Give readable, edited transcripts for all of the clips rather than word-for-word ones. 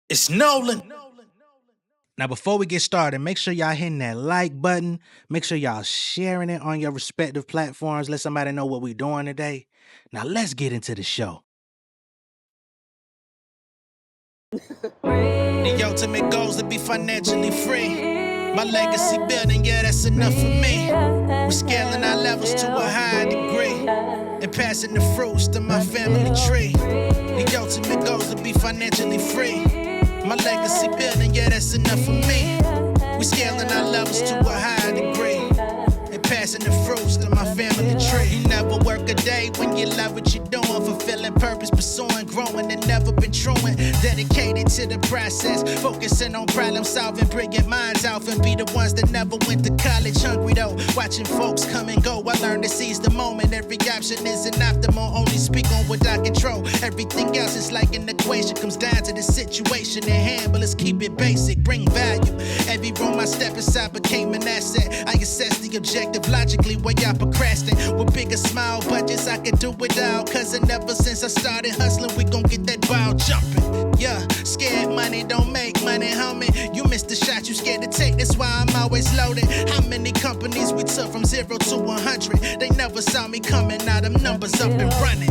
It's Nolan. Now, before we get started, make sure y'all hitting that like button. Make sure y'all sharing it on your respective platforms. Let somebody know what we're doing today. Now, let's get into the show. The ultimate goal is to be financially free. My legacy building, yeah, that's enough for me. We're scaling our levels to a higher degree and passing the fruits to my family tree. The ultimate goal is to be financially free. My legacy building, yeah, that's enough for me. We're scaling our levels to a higher degree and passing the fruits to my family tree. You never work a day when you love what you're doing, fulfilling purpose, pursuing, growing, and never been truant. Dedicated to the process, focusing on problem solving, bringing minds out and be the ones that never went to college. Hungry though, watching folks come and go. I learned to seize the moment. Every option isn't optimal, only speak on what I control. Everything else is like an equation, comes down to the situation at hand. But let's keep it basic, bring value. Every room I step inside became an asset. I assess the objective logically while y'all procrastinate. With bigger smile budgets, I can do it all. Cause ever since I started hustling, we gon' get that ball jumping. Yeah, scared money don't make money, homie. You missed the shot you scared to take, that's why I'm always loaded. How many companies we took from 0 to 100? They never saw me coming, now them numbers up and running.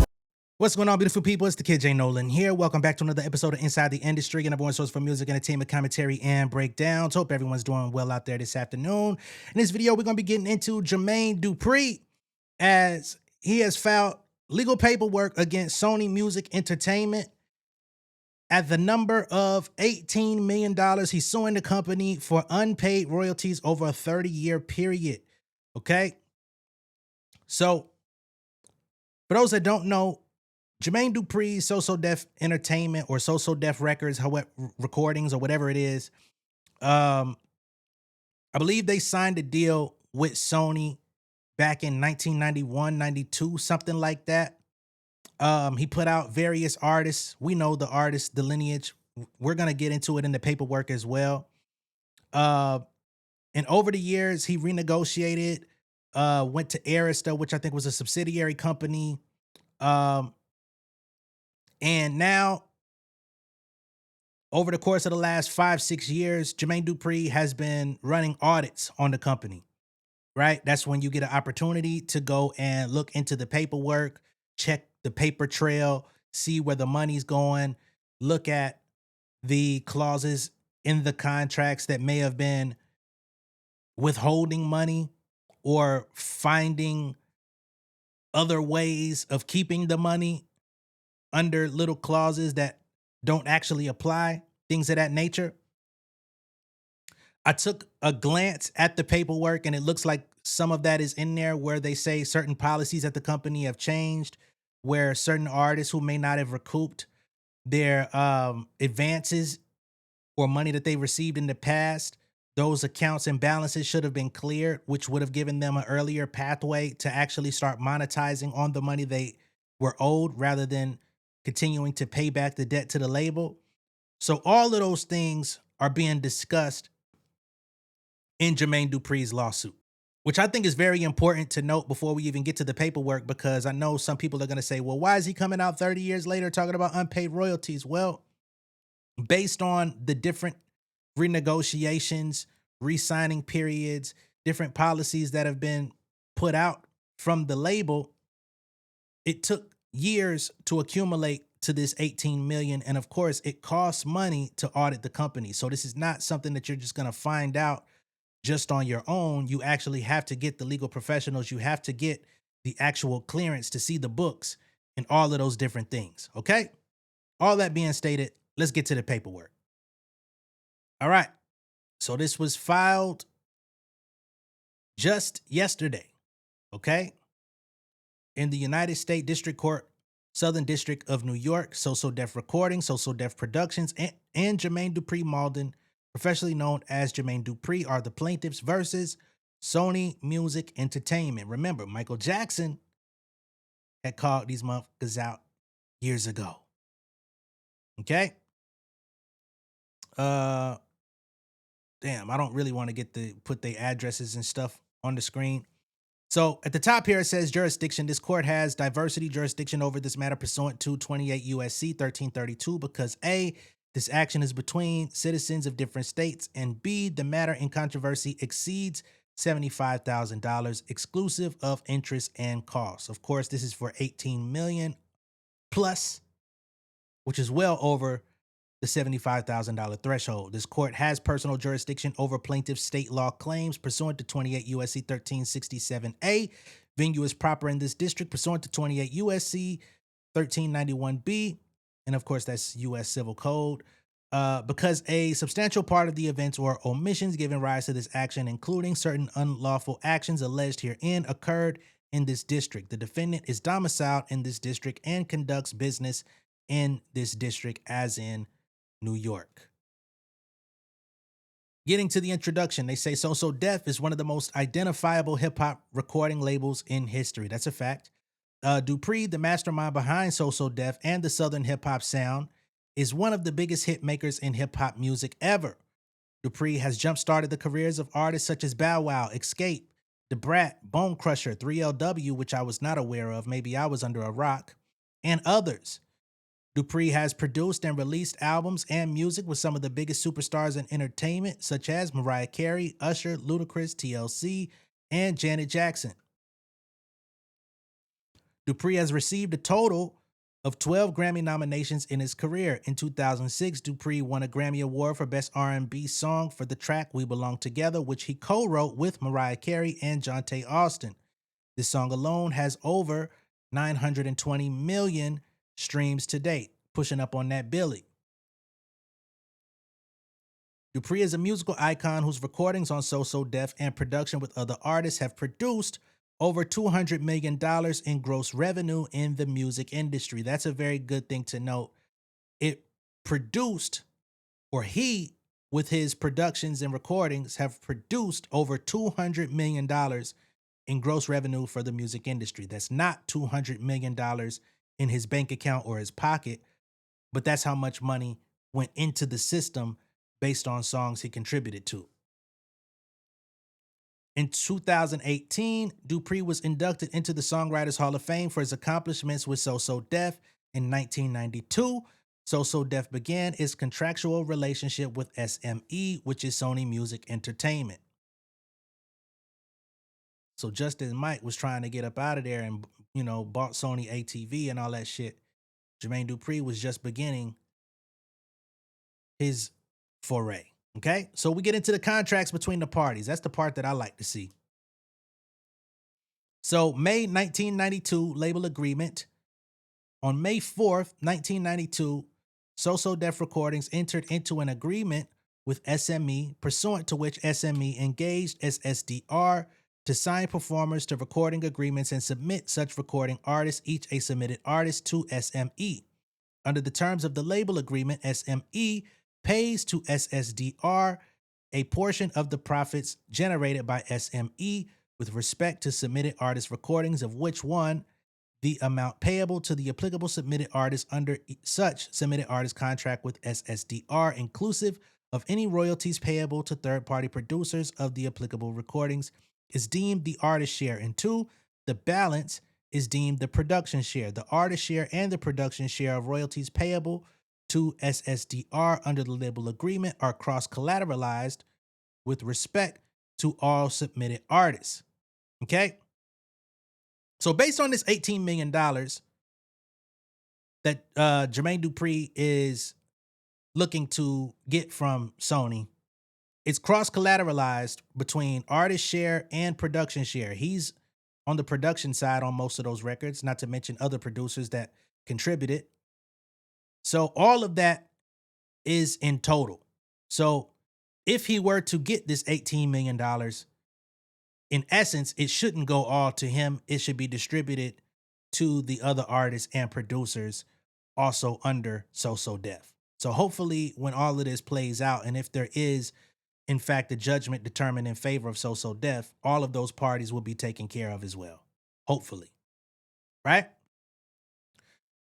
What's going on, beautiful people? It's the kid J Nolan here. Welcome back to another episode of Inside the Industry, and everyone's source for music, entertainment, commentary, and breakdowns. Hope everyone's doing well out there this afternoon. In this video, we're going to be getting into Jermaine Dupri, as he has filed legal paperwork against Sony Music Entertainment at the number of $18 million. He's suing the company for unpaid royalties over a 30-year period. Okay? So, for those that don't know, Jermaine Dupri, So Def Entertainment or So Def Records, however, recordings or whatever it is, I believe they signed a deal with Sony back in 1991, 92, something like that. He put out various artists. We know the artists, the lineage. We're going to get into it in the paperwork as well. And over the years, he renegotiated, went to Arista, which I think was a subsidiary company. And now, over the course of the last 5-6 years, Jermaine Dupri has been running audits on the company, right? That's when you get an opportunity to go and look into the paperwork, check the paper trail, see where the money's going, look at the clauses in the contracts that may have been withholding money or finding other ways of keeping the money under little clauses that don't actually apply, things of that nature. I took a glance at the paperwork and it looks like some of that is in there where they say certain policies at the company have changed, where certain artists who may not have recouped their advances or money that they received in the past, those accounts and balances should have been cleared, which would have given them an earlier pathway to actually start monetizing on the money they were owed rather than continuing to pay back the debt to the label. So all of those things are being discussed in Jermaine Dupri's lawsuit, which I think is very important to note before we even get to the paperwork, because I know some people are going to say, well, why is he coming out 30 years later talking about unpaid royalties? Well, based on the different renegotiations, re-signing periods, different policies that have been put out from the label, it took years to accumulate to this 18 million. And of course, it costs money to audit the company. So this is not something that you're just going to find out just on your own. You actually have to get the legal professionals. You have to get the actual clearance to see the books and all of those different things. Okay. All that being stated, let's get to the paperwork. All right. So this was filed just yesterday. Okay. In the United States District Court, Southern District of New York, So Def Recording, So Def Productions, and Jermaine Dupri Malden, professionally known as Jermaine Dupri, are the plaintiffs versus Sony Music Entertainment. Remember, Michael Jackson had called these motherfuckers out years ago. Okay? Damn, I don't really want to put the addresses and stuff on the screen. So at the top here, it says jurisdiction. This court has diversity jurisdiction over this matter pursuant to 28 USC 1332 because A, This action is between citizens of different states, and B, the matter in controversy exceeds $75,000 exclusive of interest and costs. Of course, this is for 18 million plus, which is well over the $75,000 threshold. This court has personal jurisdiction over plaintiff's state law claims pursuant to 28 U.S.C. 1367A. Venue is proper in this district pursuant to 28 U.S.C. 1391B. And of course, that's U.S. Civil Code. Because a substantial part of the events or omissions giving rise to this action, including certain unlawful actions alleged herein, occurred in this district. The defendant is domiciled in this district and conducts business in this district, as in New York. Getting to the introduction, they say So So Def is one of the most identifiable hip-hop recording labels in history. That's a fact. Dupri, the mastermind behind So So Def and the Southern hip-hop sound, is one of the biggest hit makers in hip-hop music ever. Dupri has jump-started the careers of artists such as Bow Wow, Escape, Da Brat, Bone Crusher, 3LW, which I was not aware of, maybe I was under a rock, and others. Dupri has produced and released albums and music with some of the biggest superstars in entertainment, such as Mariah Carey, Usher, Ludacris, TLC, and Janet Jackson. Dupri has received a total of 12 Grammy nominations in his career. In 2006, Dupri won a Grammy Award for Best R&B Song for the track We Belong Together, which he co-wrote with Mariah Carey and Jonte Austin. This song alone has over 920 million streams to date, pushing up on that Billy. Dupri is a musical icon whose recordings on So So Def and production with other artists have produced over $200 million in gross revenue in the music industry. That's a very good thing to note. It produced, or he, with his productions and recordings, have produced over $200 million in gross revenue for the music industry. That's not $200 million in his bank account or his pocket, but that's how much money went into the system based on songs he contributed to. In 2018, Dupri was inducted into the Songwriters Hall of Fame for his accomplishments with So So Def. In 1992, So So Def began its contractual relationship with SME, which is Sony Music Entertainment. So just as Mike was trying to get up out of there and, bought Sony ATV and all that shit, Jermaine Dupri was just beginning his foray. Okay, so we get into the contracts between the parties. That's the part that I like to see. So May 1992, label agreement. On May 4th, 1992, So So Def Recordings entered into an agreement with SME, pursuant to which SME engaged SSDR to sign performers to recording agreements and submit such recording artists, each a submitted artist, to SME. Under the terms of the label agreement, SME pays to SSDR a portion of the profits generated by SME with respect to submitted artist recordings, of which one, the amount payable to the applicable submitted artist under such submitted artist contract with SSDR, inclusive of any royalties payable to third-party producers of the applicable recordings, is deemed the artist share. And two, the balance is deemed the production share. The artist share and the production share of royalties payable to SSDR under the label agreement are cross-collateralized with respect to all submitted artists. Okay? So based on this $18 million that Jermaine Dupri is looking to get from Sony, it's cross-collateralized between artist share and production share. He's on the production side on most of those records, not to mention other producers that contributed. So all of that is in total. So if he were to get this $18 million, in essence, it shouldn't go all to him. It should be distributed to the other artists and producers also under So So Def. So hopefully when all of this plays out, and if there is, in fact, a judgment determined in favor of So So Def, all of those parties will be taken care of as well. Hopefully. Right?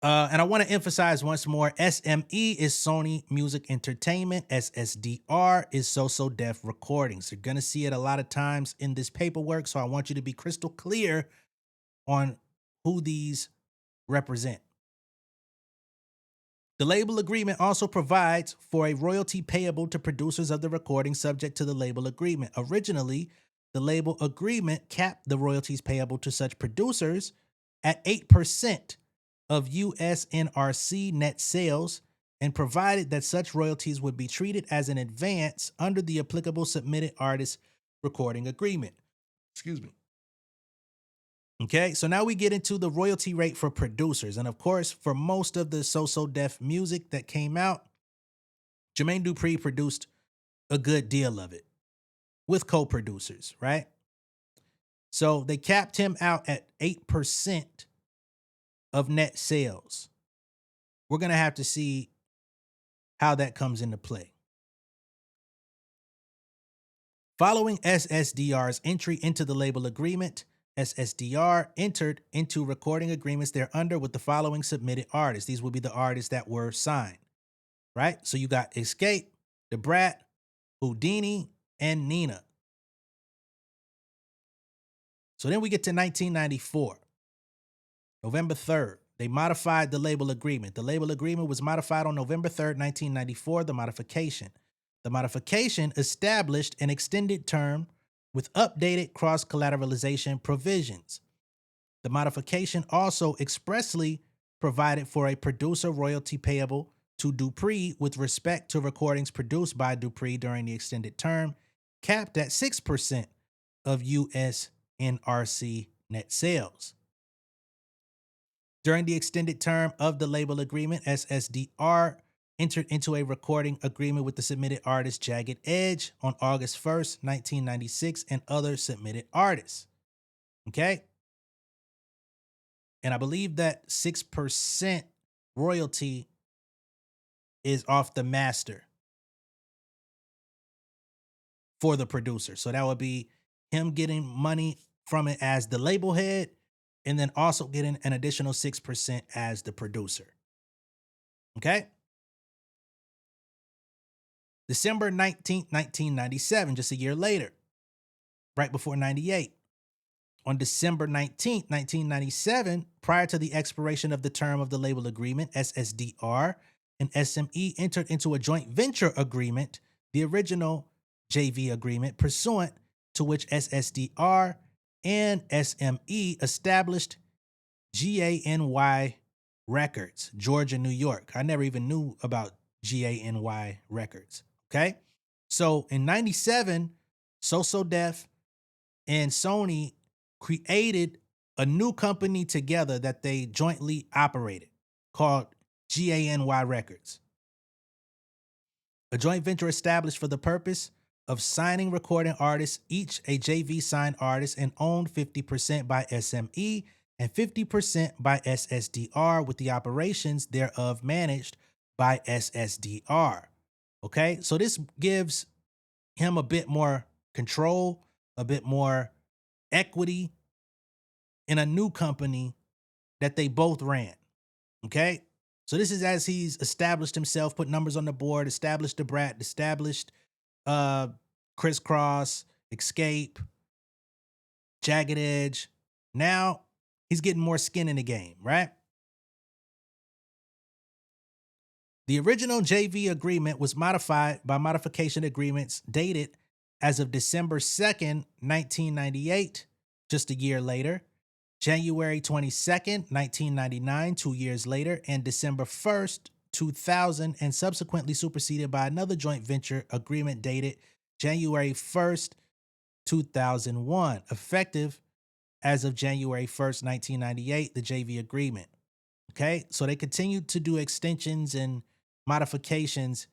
And I want to emphasize once more, SME is Sony Music Entertainment. SSDR is So So Def Recordings. You're going to see it a lot of times in this paperwork, so I want you to be crystal clear on who these represent. The label agreement also provides for a royalty payable to producers of the recording subject to the label agreement. Originally, the label agreement capped the royalties payable to such producers at 8% of US NRC net sales and provided that such royalties would be treated as an advance under the applicable submitted artist recording agreement. Excuse me. Okay, so now we get into the royalty rate for producers. And of course, for most of the So Def music that came out, Jermaine Dupri produced a good deal of it with co-producers, right? So they capped him out at 8% of net sales. We're going to have to see how that comes into play. Following SSDR's entry into the label agreement, SSDR entered into recording agreements thereunder with the following submitted artists. These will be the artists that were signed, right? So you got Escape, Da Brat, Houdini, and Nina. So then we get to 1994, November 3rd. They modified the label agreement. The label agreement was modified on November 3rd, 1994, the modification. The modification established an extended term with updated cross-collateralization provisions. The modification also expressly provided for a producer royalty payable to Dupri with respect to recordings produced by Dupri during the extended term, capped at 6% of US NRC net sales. During the extended term of the label agreement, SSDR entered into a recording agreement with the submitted artist Jagged Edge on August 1st, 1996, and other submitted artists. Okay? And I believe that 6% royalty is off the master for the producer. So that would be him getting money from it as the label head and then also getting an additional 6% as the producer. Okay? December 19th, 1997, just a year later, right before 98. On December 19th, 1997, prior to the expiration of the term of the label agreement, SSDR and SME entered into a joint venture agreement, the original JV agreement, pursuant to which SSDR and SME established GANY Records, Georgia, New York. I never even knew about GANY Records. Okay. So in 97, So Def and Sony created a new company together that they jointly operated called GANY Records. A joint venture established for the purpose of signing recording artists, each a JV signed artist, and owned 50% by SME and 50% by SSDR, with the operations thereof managed by SSDR. Okay, so this gives him a bit more control, a bit more equity in a new company that they both ran. Okay, so this is as he's established himself, put numbers on the board, established the Brat, established Crisscross, Escape, Jagged Edge. Now he's getting more skin in the game, right? The original JV agreement was modified by modification agreements dated as of December 2nd, 1998, just a year later, January 22nd, 1999, 2 years later, and December 1st, 2000, and subsequently superseded by another joint venture agreement dated January 1st, 2001, effective as of January 1st, 1998, the JV agreement. Okay, so they continued to do extensions and modifications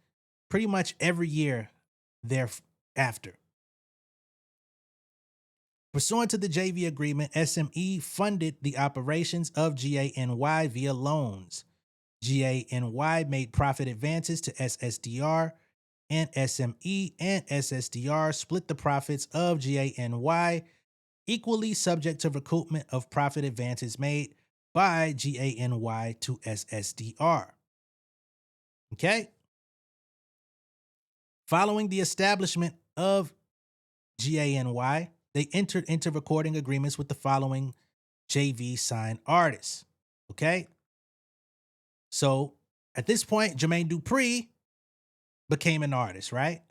pretty much every year thereafter. Pursuant to the JV agreement, SME funded the operations of GANY via loans. GANY made profit advances to SSDR, and SME and SSDR split the profits of GANY equally, subject to recoupment of profit advances made by GANY to SSDR. Okay? Following the establishment of GANY, they entered into recording agreements with the following JV signed artists. Okay? So At this point, Jermaine Dupri became an artist, right?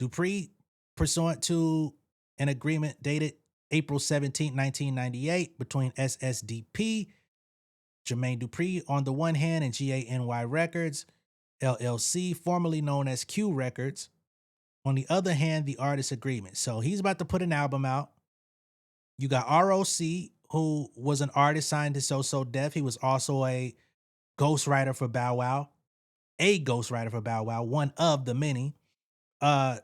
Dupri, pursuant to an agreement dated April 17, 1998, between SSDP, Jermaine Dupri on the one hand, and GANY Records, LLC, formerly known as Q Records, on the other hand, the artist agreement. So he's about to put an album out. You got ROC, who was an artist signed to So Def. He was also a ghostwriter for Bow Wow, one of the many. Tyga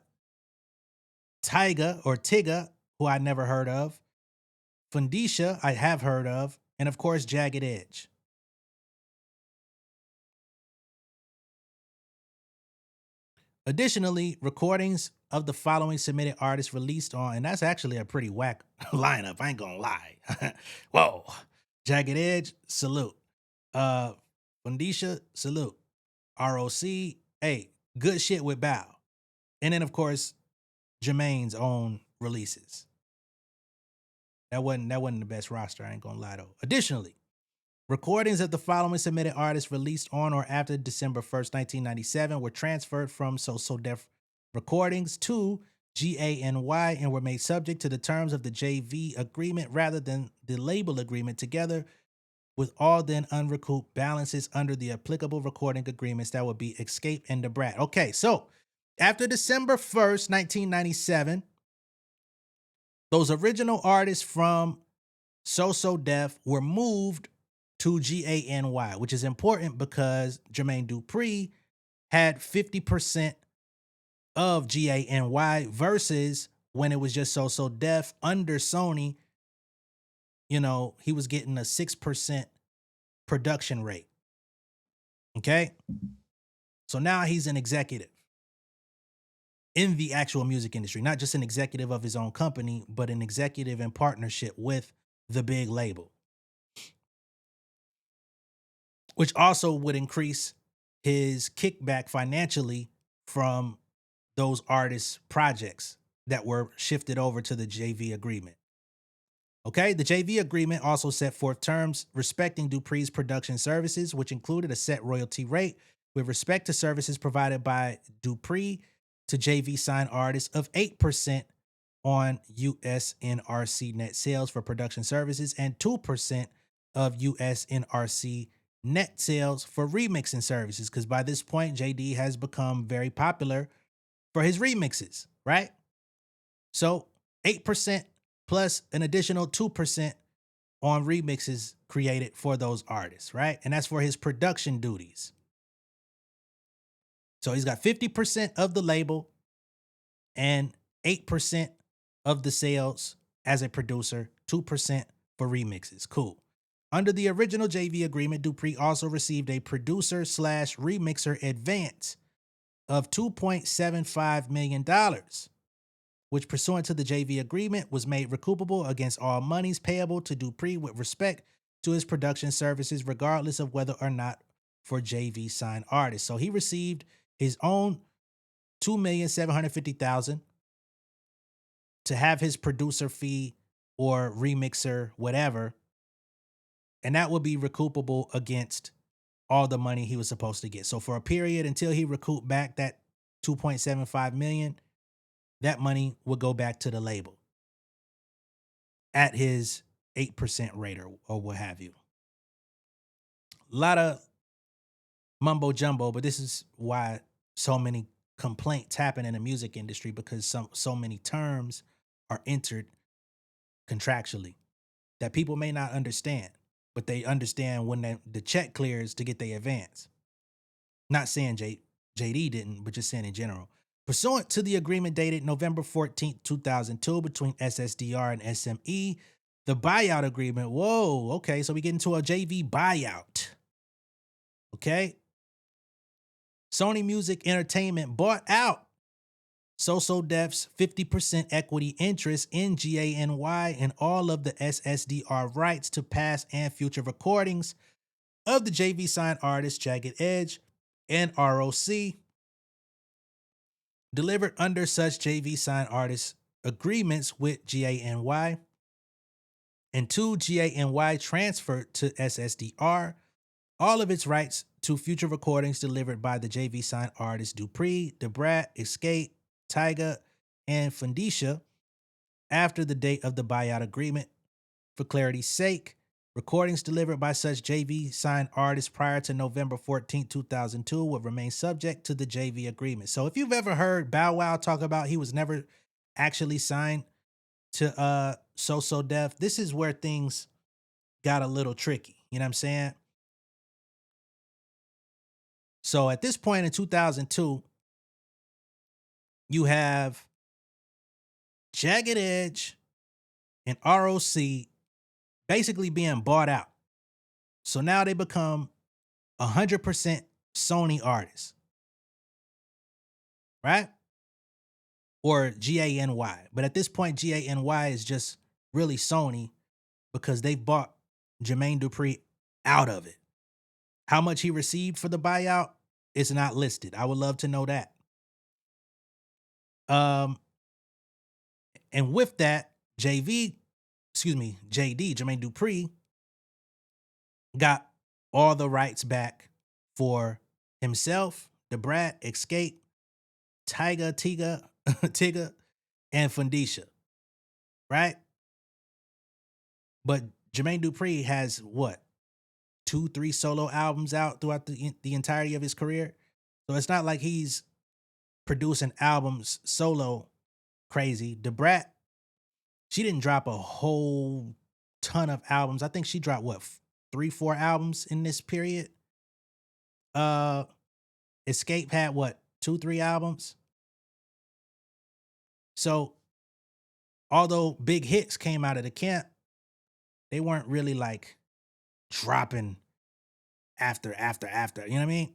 or Tigga, who I never heard of. Fundisha, I have heard of. And of course, Jagged Edge. Additionally, recordings of the following submitted artists released on, and that's actually a pretty whack lineup, I ain't gonna lie. Whoa. Jagged Edge, salute. Fundisha, salute. ROC, hey, good shit with Bow. And then, of course, Jermaine's own releases. That wasn't the best roster, I ain't gonna lie though. Additionally, recordings of the following submitted artists released on or after December 1st, 1997 were transferred from So Def Recordings to GANY and were made subject to the terms of the JV agreement rather than the label agreement, together with all then unrecouped balances under the applicable recording agreements that would be Escape and The Brat. Okay, so after December 1st, 1997, those original artists from So Def were moved to GANY, which is important because Jermaine Dupri had 50% of GANY versus when it was just So Def under Sony, you know, he was getting a 6% production rate. Okay? So now he's an executive in the actual music industry, not just an executive of his own company, but an executive in partnership with the big label, which also would increase his kickback financially from those artists' projects that were shifted over to the JV agreement. Okay, the JV agreement also set forth terms respecting Dupri's production services, which included a set royalty rate with respect to services provided by Dupri to JV signed artists of 8% on US NRC net sales for production services and 2% of US NRC net sales for remixing services. Because by this point, JD has become very popular for his remixes, right? So 8% plus an additional 2% on remixes created for those artists, right? And that's for his production duties. So he's got 50% of the label and 8% of the sales as a producer, 2% for remixes. Cool. Under the original JV agreement, Dupri also received a producer/remixer advance of $2.75 million, which pursuant to the JV agreement was made recoupable against all monies payable to Dupri with respect to his production services, regardless of whether or not for JV signed artists. So he received his own $2,750,000 to have his producer fee or remixer, whatever, and that would be recoupable against all the money he was supposed to get. So for a period until he recouped back that $2.75 million, that money would go back to the label at his 8% rate or what have you. A lot of mumbo jumbo, but this is why so many complaints happen in the music industry, because so many terms are entered contractually that people may not understand, but they understand when the check clears to get their advance. Not saying JD didn't, but just saying in general. Pursuant to the agreement dated November 14th, 2002 between SSDR and SME, the buyout agreement, whoa, okay, so we get into a JV buyout. Okay? Sony Music Entertainment bought out So Def's 50% equity interest in GANY and all of the SSDR rights to past and future recordings of the JV signed artists Jagged Edge and ROC, delivered under such JV signed artist agreements with GANY, and to GANY transferred to SSDR all of its rights to future recordings delivered by the JV signed artists Dupri, Debrat, Escape, Tyga, and Fundisha after the date of the buyout agreement. For clarity's sake, recordings delivered by such JV signed artists prior to November 14, 2002 would remain subject to the JV agreement. So if you've ever heard Bow Wow talk about he was never actually signed to So Def, this is where things got a little tricky. You know what I'm saying? So at this point in 2002, you have Jagged Edge and ROC basically being bought out. So now they become 100% Sony artists, right? Or GANY. But at this point, GANY is just really Sony because they bought Jermaine Dupri out of it. How much he received for the buyout is not listed. I would love to know that. And with that, JD, Jermaine Dupri, got all the rights back for himself, the Brat, Escape, Tyga, Tigga, and Fundisha, right? But Jermaine Dupri has what, 2-3 solo albums out throughout the entirety of his career. So it's not like he's producing albums solo crazy. The Brat, she didn't drop a whole ton of albums. I think she dropped what, 3-4 albums in this period. Escape had what, 2-3 albums. So although big hits came out of the camp, they weren't really like dropping after. You know what I mean?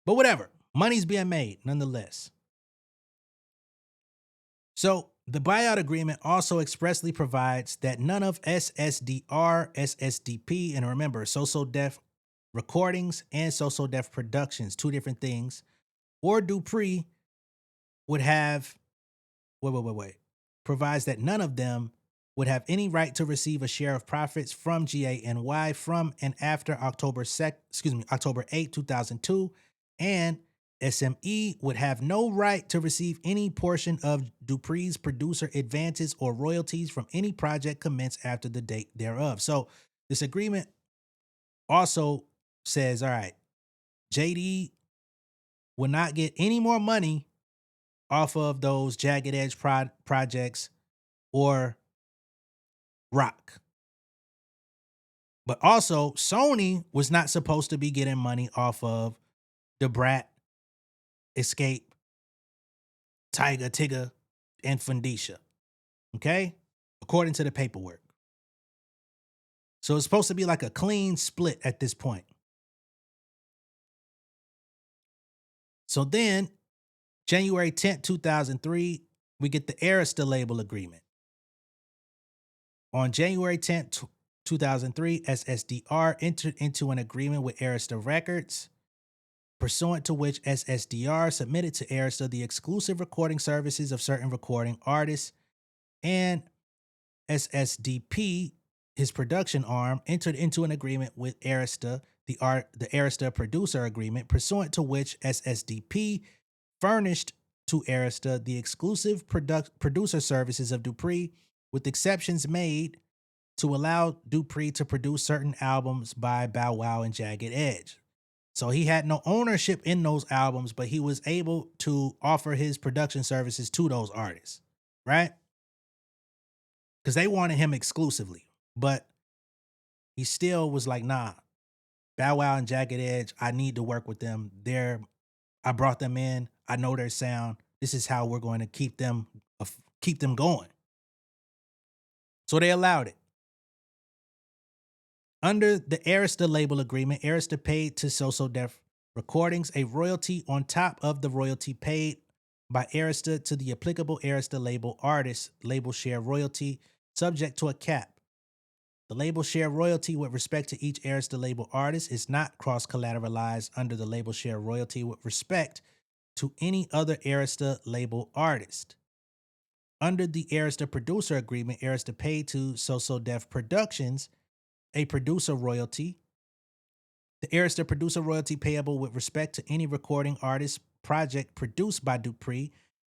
But whatever, money's being made nonetheless. So the buyout agreement also expressly provides that none of SSDR, SSDP, and remember, So Def Recordings and So Def Productions, two different things, or Dupri would have, provides that none of them would have any right to receive a share of profits from GANY from and after October 8, 2002, and SME would have no right to receive any portion of Dupri's producer advances or royalties from any project commenced after the date thereof. So this agreement also says, all right, JD will not get any more money off of those Jagged Edge projects or Rock. But also, Sony was not supposed to be getting money off of the Brat, Escape, Tyga, Tigga, and Fundisha. Okay? According to the paperwork. So it's supposed to be like a clean split at this point. So then, January 10th, 2003, we get the Arista label agreement. On January 10th, 2003, SSDR entered into an agreement with Arista Records, pursuant to which SSDR submitted to Arista the exclusive recording services of certain recording artists, and SSDP, his production arm, entered into an agreement with Arista, the Arista producer agreement, pursuant to which SSDP furnished to Arista the exclusive producer services of Dupri, with exceptions made to allow Dupri to produce certain albums by Bow Wow and Jagged Edge. So he had no ownership in those albums, but he was able to offer his production services to those artists, right? Because they wanted him exclusively. But he still was like, nah, Bow Wow and Jagged Edge, I need to work with them. I brought them in. I know their sound. This is how we're going to keep them going. So they allowed it. Under the Arista label agreement, Arista paid to So Def Recordings a royalty on top of the royalty paid by Arista to the applicable Arista label artist label share royalty, subject to a cap. The label share royalty with respect to each Arista label artist is not cross-collateralized under the label share royalty with respect to any other Arista label artist. Under the Arista producer agreement, Arista paid to So Def Productions a producer royalty The Arista producer royalty payable with respect to any recording artist project produced by Dupri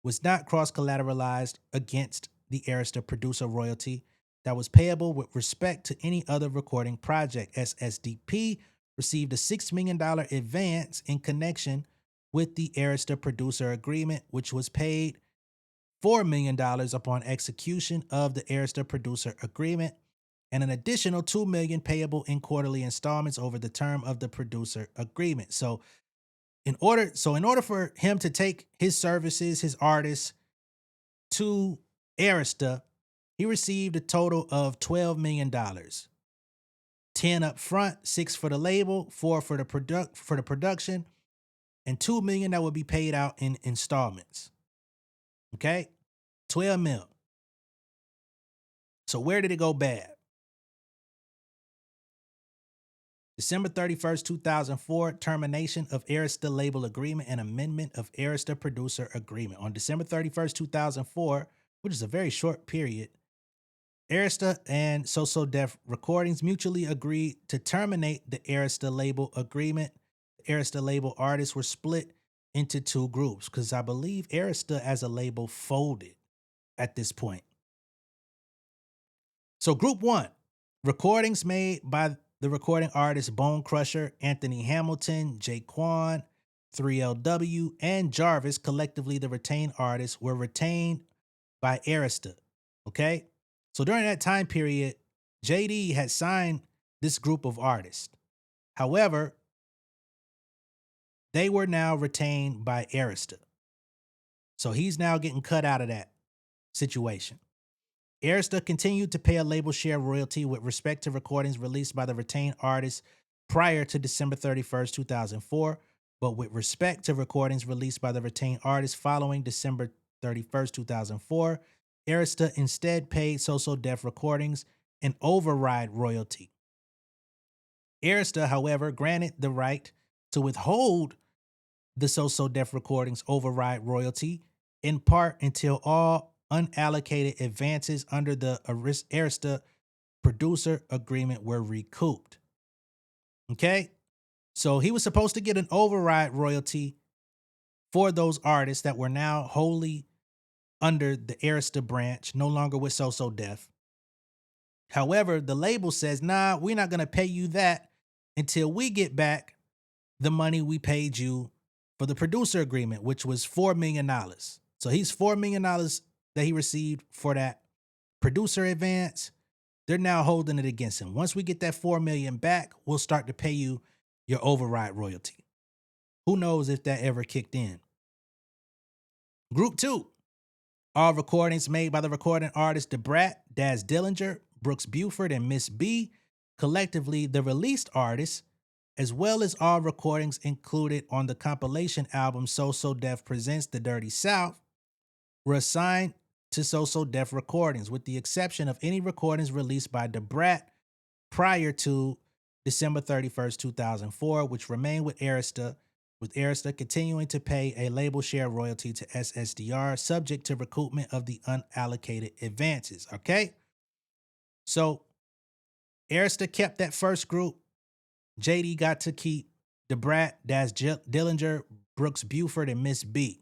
was not cross-collateralized against the Arista producer royalty that was payable with respect to any other recording project. SSDP received a $6 million advance in connection with the Arista producer agreement, which was paid $4 million upon execution of the Arista producer agreement, and an additional $2 million payable in quarterly installments over the term of the producer agreement. So in order for him to take his services, his artists to Arista, he received a total of $12 million. 10 up front, 6 for the label, 4 for the production, and $2 million that would be paid out in installments. Okay? 12 mil. So where did it go bad? December 31st, 2004, termination of Arista label agreement and amendment of Arista producer agreement. On December 31st, 2004, which is a very short period, Arista and So Def Recordings mutually agreed to terminate the Arista label agreement. The Arista label artists were split into two groups because I believe Arista as a label folded at this point. So group one, recordings made by the recording artists Bone Crusher, Anthony Hamilton, Jaquan, 3LW, and Jarvis, collectively the retained artists, were retained by Arista. Okay? So during that time period, JD had signed this group of artists. However, they were now retained by Arista. So he's now getting cut out of that situation. Arista continued to pay a label share royalty with respect to recordings released by the retained artists prior to December 31st, 2004, but with respect to recordings released by the retained artists following December 31st, 2004, Arista instead paid So Def Recordings an override royalty. Arista, however, granted the right to withhold the So Def Recordings override royalty in part until all unallocated advances under the Arista producer agreement were recouped. Okay? So he was supposed to get an override royalty for those artists that were now wholly under the Arista branch, no longer with So Def. However, the label says, nah, we're not going to pay you that until we get back the money we paid you for the producer agreement, which was $4 million. So he's $4 million that he received for that producer advance. They're now holding it against him. Once we get that $4 million back, we'll start to pay you your override royalty. Who knows if that ever kicked in? Group two, all recordings made by the recording artists DeBrat, Daz Dillinger, Brooks Buford, and Miss B, collectively the released artists, as well as all recordings included on the compilation album So Def Presents The Dirty South, were assigned to So Def Recordings, with the exception of any recordings released by DeBrat prior to December 31st, 2004, which remained with Arista continuing to pay a label share royalty to SSDR, subject to recoupment of the unallocated advances. Okay? So Arista kept that first group. JD got to keep DeBrat, Daz Dillinger, Brooks Buford, and Miss B.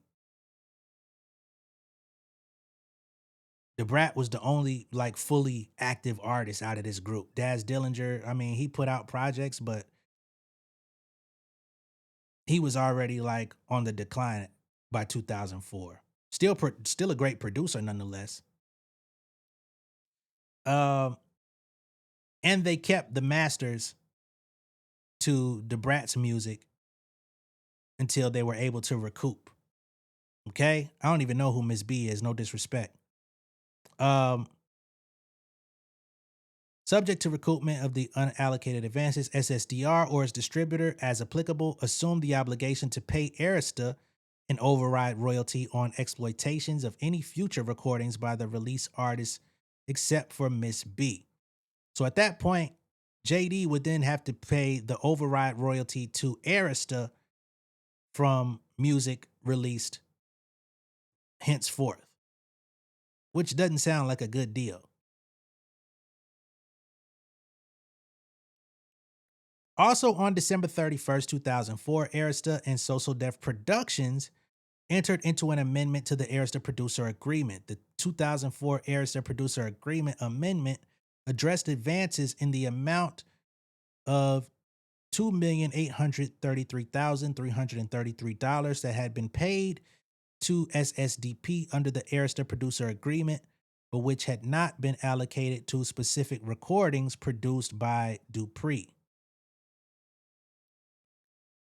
DeBrat was the only fully active artist out of this group. Daz Dillinger, I mean, he put out projects, but he was already on the decline by 2004. Still a great producer nonetheless. And they kept the masters to DeBrat's music until they were able to recoup. Okay? I don't even know who Miss B is, no disrespect. Subject to recoupment of the unallocated advances, SSDR or its distributor, as applicable, assumed the obligation to pay Arista an override royalty on exploitations of any future recordings by the release artist, except for Miss B. So at that point, JD would then have to pay the override royalty to Arista from music released henceforth, which doesn't sound like a good deal. Also on December 31st, 2004, Arista and Social Def Productions entered into an amendment to the Arista Producer Agreement. The 2004 Arista Producer Agreement amendment addressed advances in the amount of $2,833,333 that had been paid to SSDP under the Arista Producer Agreement, but which had not been allocated to specific recordings produced by Dupri.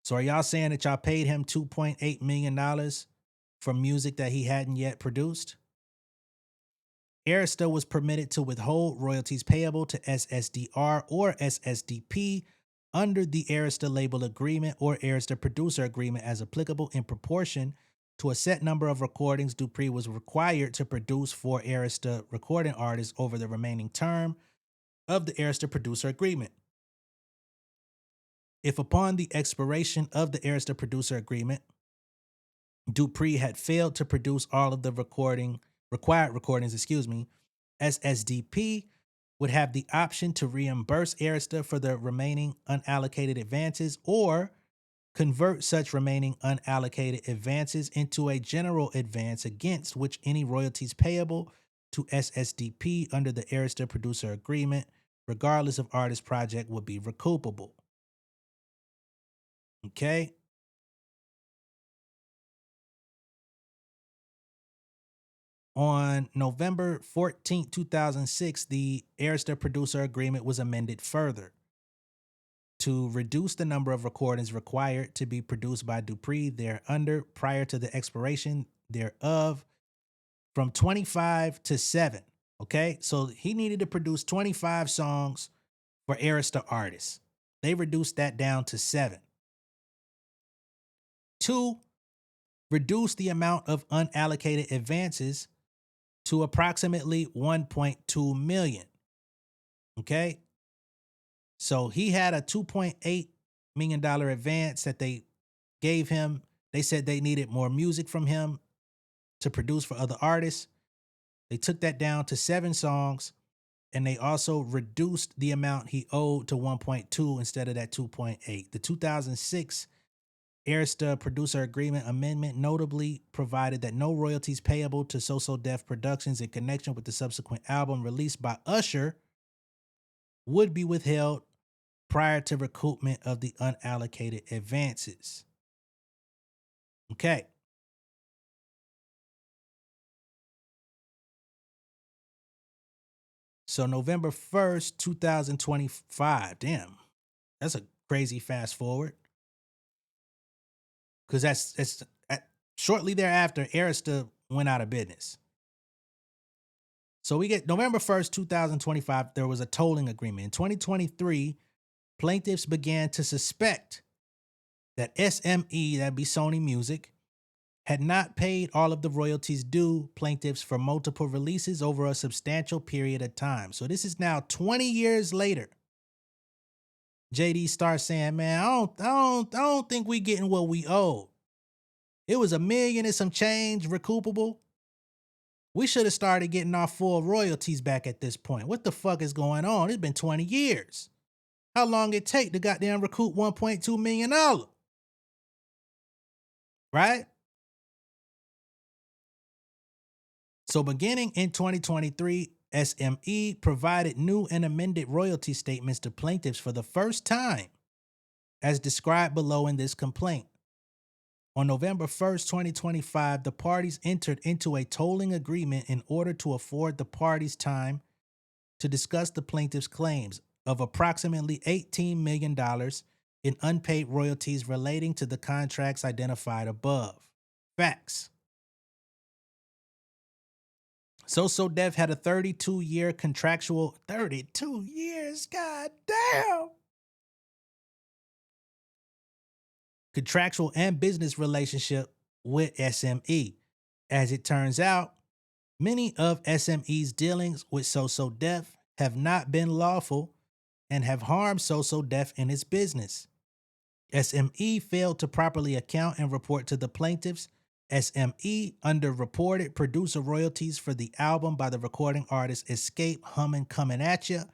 So are y'all saying that y'all paid him $2.8 million for music that he hadn't yet produced? Arista was permitted to withhold royalties payable to SSDR or SSDP under the Arista Label Agreement or Arista Producer Agreement as applicable in proportion to a set number of recordings Dupri was required to produce for Arista recording artists over the remaining term of the Arista Producer Agreement. If upon the expiration of the Arista Producer Agreement, Dupri had failed to produce all of the required recordings, SSDP would have the option to reimburse Arista for the remaining unallocated advances or convert such remaining unallocated advances into a general advance against which any royalties payable to SSDP under the Arista Producer Agreement, regardless of artist project, would be recoupable. Okay. On November 14, 2006, the Arista Producer Agreement was amended further to reduce the number of recordings required to be produced by Dupri thereunder prior to the expiration thereof from 25 to 7. Okay, so he needed to produce 25 songs for Arista artists. They reduced that down to 7. 2, reduce the amount of unallocated advances to approximately 1.2 million. Okay, so he had a $2.8 million advance that they gave him. They said they needed more music from him to produce for other artists. They took that down to 7 songs, and they also reduced the amount he owed to 1.2 instead of that 2.8. The 2006 Arista Producer Agreement Amendment notably provided that no royalties payable to Social Def Productions in connection with the subsequent album released by Usher would be withheld prior to recoupment of the unallocated advances. Okay. So November 1st, 2025. Damn. That's a crazy fast forward. Because that's shortly thereafter, Arista went out of business. So we get November 1st, 2025, there was a tolling agreement. In 2023, plaintiffs began to suspect that SME, that'd be Sony Music, had not paid all of the royalties due plaintiffs for multiple releases over a substantial period of time. So this is now 20 years later. JD starts saying, man, I don't think we getting what we owe. It was $1 million and some change recoupable. We should have started getting our full royalties back at this point. What the fuck is going on? It's been 20 years. How long it take to goddamn recoup $1.2 million? Right? So beginning in 2023, SME provided new and amended royalty statements to plaintiffs for the first time, as described below in this complaint. On November 1st, 2025, the parties entered into a tolling agreement in order to afford the parties time to discuss the plaintiff's claims of approximately $18 million in unpaid royalties relating to the contracts identified above. Facts. So Def had a 32-year contractual, 32 years, goddamn, contractual and business relationship with SME. As it turns out, many of SME's dealings with So Def have not been lawful and have harmed So Def in its business. SME failed to properly account and report to the plaintiffs. SME underreported producer royalties for the album by the recording artist Escape Hummin' Comin' At Ya,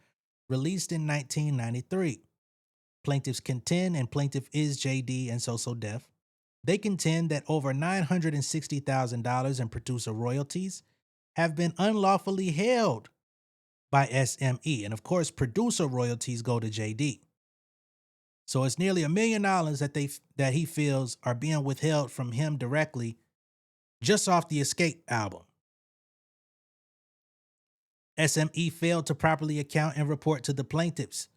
released in 1993. plaintiffs contend, and plaintiff is JD and So Def. They contend that over $960,000 in producer royalties have been unlawfully held by SME. And of course, producer royalties go to JD. So it's nearly $1 million that he feels are being withheld from him directly just off the Escape album. SME failed to properly account and report to the plaintiffs.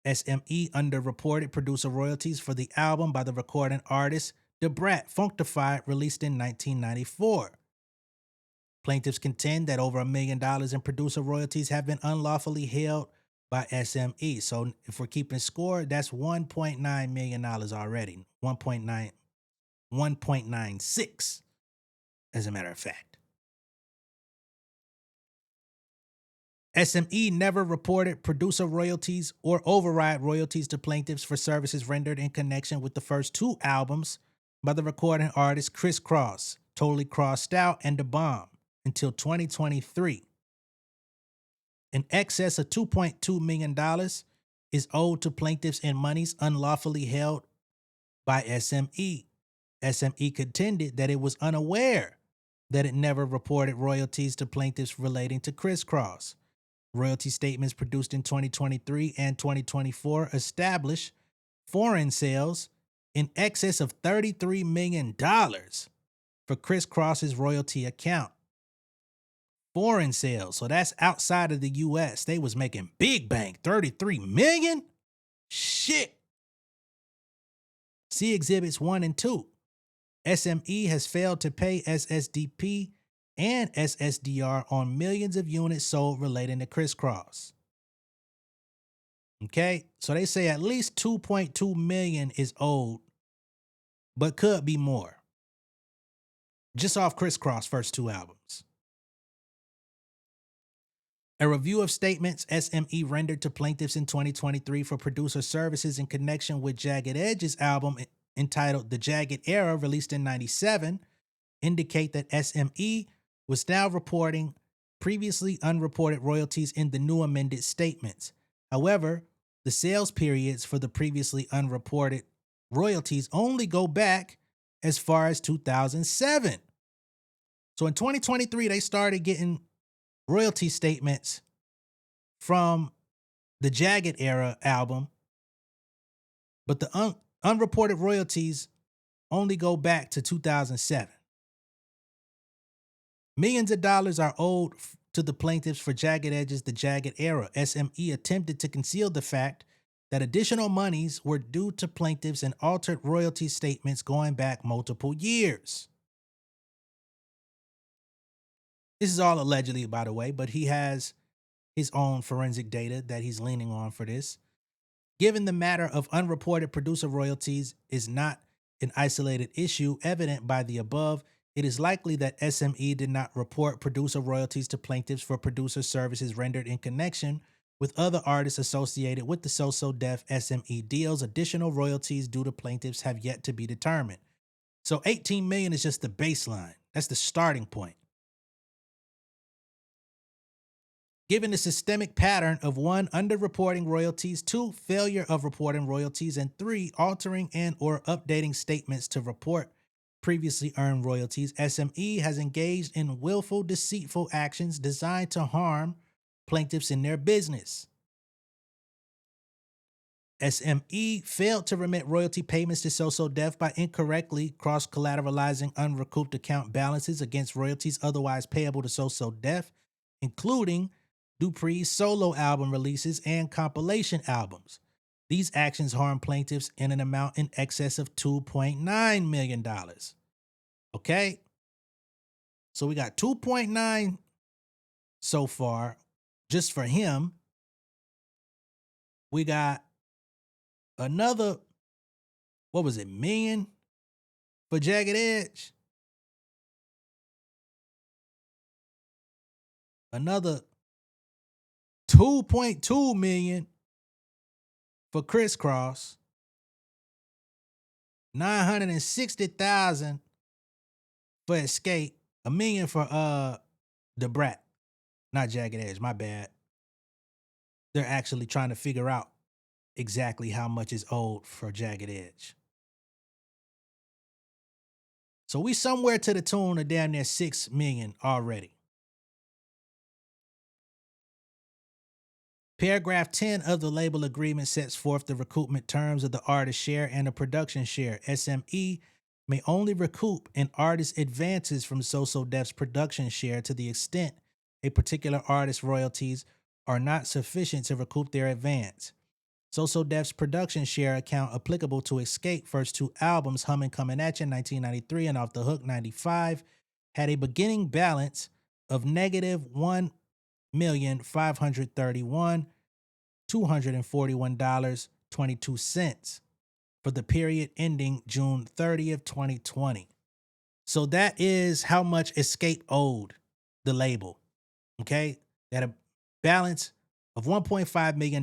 SME underreported producer royalties for the album by the recording artist Da Brat Funkdafied, released in 1994. Plaintiffs contend that over $1 million in producer royalties have been unlawfully held by SME. So if we're keeping score, that's $1.9 million already. 1.96, as a matter of fact. SME never reported producer royalties or override royalties to plaintiffs for services rendered in connection with the first two albums by the recording artist Criss Cross, Totally Crossed Out, and The Bomb until 2023. In excess of $2.2 million is owed to plaintiffs in monies unlawfully held by SME. SME contended that it was unaware that it never reported royalties to plaintiffs relating to Criss Cross. Royalty statements produced in 2023 and 2024 establish foreign sales in excess of $33 million for Criss Cross's royalty account. Foreign sales, so that's outside of the US. They was making big bank, $33 million? Shit. See Exhibits 1 and 2. SME has failed to pay SSDP and SSDR on millions of units sold relating to Criss Cross. Okay, so they say at least 2.2 million is owed, but could be more. Just off Criss Cross' first two albums. A review of statements SME rendered to plaintiffs in 2023 for producer services in connection with Jagged Edge's album entitled The Jagged Era, released in 1997, indicate that SME was now reporting previously unreported royalties in the new amended statements. However, the sales periods for the previously unreported royalties only go back as far as 2007. So in 2023, they started getting royalty statements from the Jagged Era album, but the unreported royalties only go back to 2007. Millions of dollars are owed to the plaintiffs for Jagged Edge's The Jagged Era. SME attempted to conceal the fact that additional monies were due to plaintiffs and altered royalty statements going back multiple years. This is all allegedly, by the way, but he has his own forensic data that he's leaning on for this. Given the matter of unreported producer royalties is not an isolated issue evident by the above, it is likely that SME did not report producer royalties to plaintiffs for producer services rendered in connection with other artists associated with the So Def SME deals. Additional royalties due to plaintiffs have yet to be determined. So 18 million is just the baseline. That's the starting point. Given the systemic pattern of 1, underreporting royalties, 2, failure of reporting royalties, and 3, altering and or updating statements to report previously earned royalties, SME has engaged in willful, deceitful actions designed to harm plaintiffs in their business. SME failed to remit royalty payments to So Def by incorrectly cross-collateralizing unrecouped account balances against royalties otherwise payable to So Def, including Dupri's solo album releases and compilation albums. These actions harm plaintiffs in an amount in excess of $2.9 million. Okay? So we got 2.9 so far just for him. We got another, million for Jagged Edge. Another 2.2 million for Criss Cross. 960,000 for Escape. $1 million for Da Brat. Not Jagged Edge, my bad. They're actually trying to figure out exactly how much is owed for Jagged Edge. So we somewhere to the tune of damn near $6 million already. Paragraph 10 of the label agreement sets forth the recoupment terms of the artist share and the production share. SME may only recoup an artist's advances from So Def's production share to the extent a particular artist's royalties are not sufficient to recoup their advance. So Def's production share account applicable to Escape first two albums, Hummin' Comin' At Ya 1993 and Off the Hook 95, had a beginning balance of negative $1,531,241.22 for the period ending June 30th, 2020. So that is how much Escape owed the label. Okay? They had a balance of $1.5 million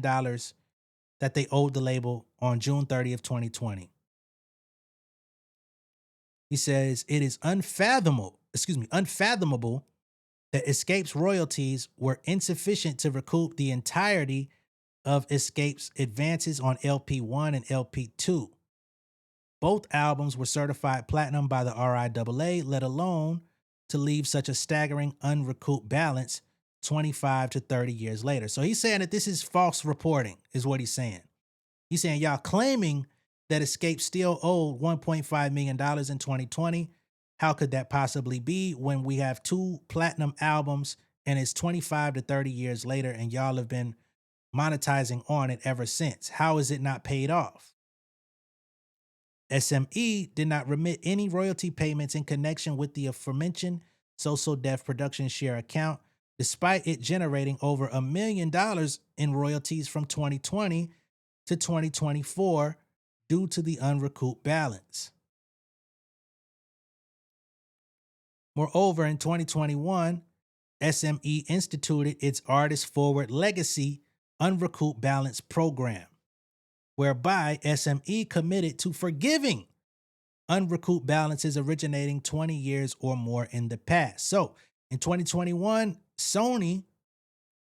that they owed the label on June 30th, 2020. He says it is unfathomable that Escape's royalties were insufficient to recoup the entirety of Escape's advances on LP1 and LP2. Both albums were certified platinum by the RIAA, let alone to leave such a staggering unrecouped balance 25 to 30 years later. So he's saying that this is false reporting, is what he's saying. He's saying y'all claiming that Escape still owed $1.5 million in 2020. How could that possibly be when we have two platinum albums and it's 25 to 30 years later and y'all have been monetizing on it ever since? How is it not paid off? SME did not remit any royalty payments in connection with the aforementioned So Def production share account, despite it generating over $1 million in royalties from 2020 to 2024 due to the unrecouped balance. Moreover, in 2021, SME instituted its Artist Forward Legacy Unrecouped Balance Program, whereby SME committed to forgiving unrecouped balances originating 20 years or more in the past. So, in 2021, Sony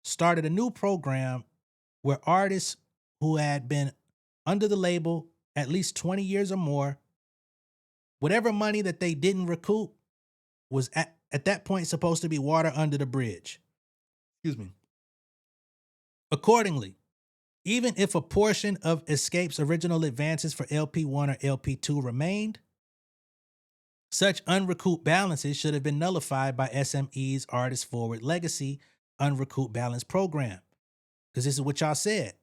started a new program where artists who had been under the label at least 20 years or more, whatever money that they didn't recoup was at that point supposed to be water under the bridge. Excuse me. Accordingly, even if a portion of Escape's original advances for LP1 or LP2 remained, such unrecouped balances should have been nullified by SME's Artist Forward Legacy Unrecouped Balance Program. Because this is what y'all said,